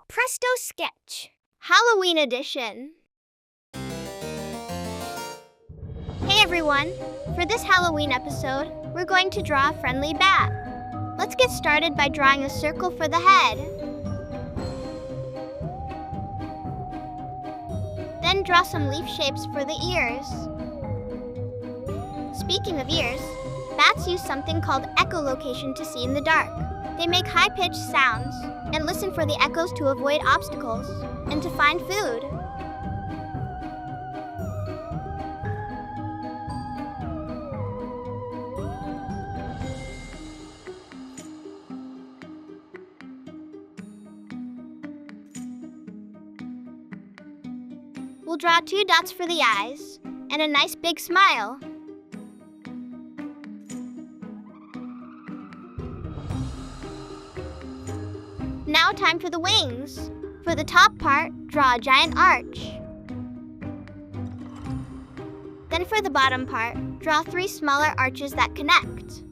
PrestoSketch Halloween Edition. Hey everyone! For this Halloween episode, we're going to draw a friendly bat. Let's get started by drawing a circle for the head. Then draw some leaf shapes for the ears. Speaking of ears, bats use something called echolocation to see in the dark. They make high-pitched sounds and listen for the echoes to avoid obstacles and to find food. We'll draw 2 dots for the eyes and a nice big smile. Now time for the wings. For the top part, draw a giant arch. Then for the bottom part, draw 3 smaller arches that connect.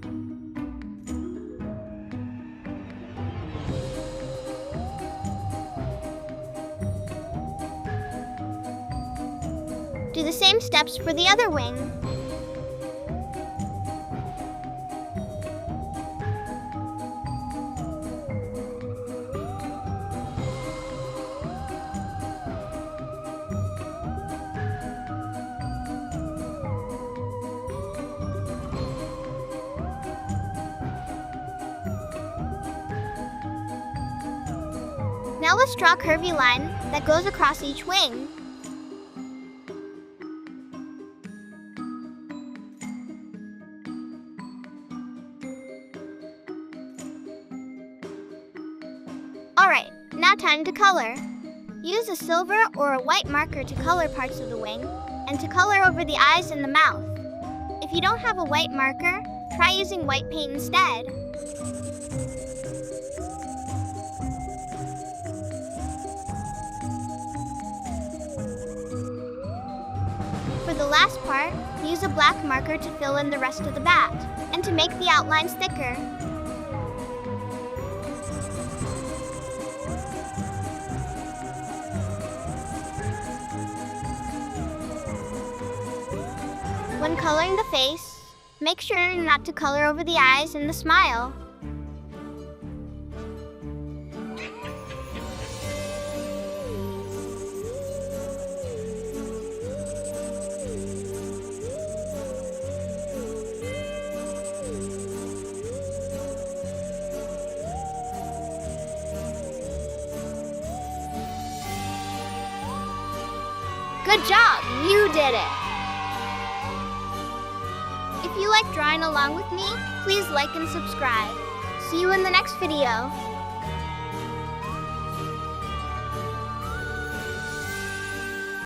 Do the same steps for the other wing. Now let's draw a curvy line that goes across each wing. Alright, now time to color. Use a silver or a white marker to color parts of the wing and to color over the eyes and the mouth. If you don't have a white marker, try using white paint instead. For the last part, use a black marker to fill in the rest of the bat and to make the outlines thicker. When coloring the face, make sure not to color over the eyes and the smile. Good job! You did it! If you like drawing along with me, please like and subscribe. See you in the next video.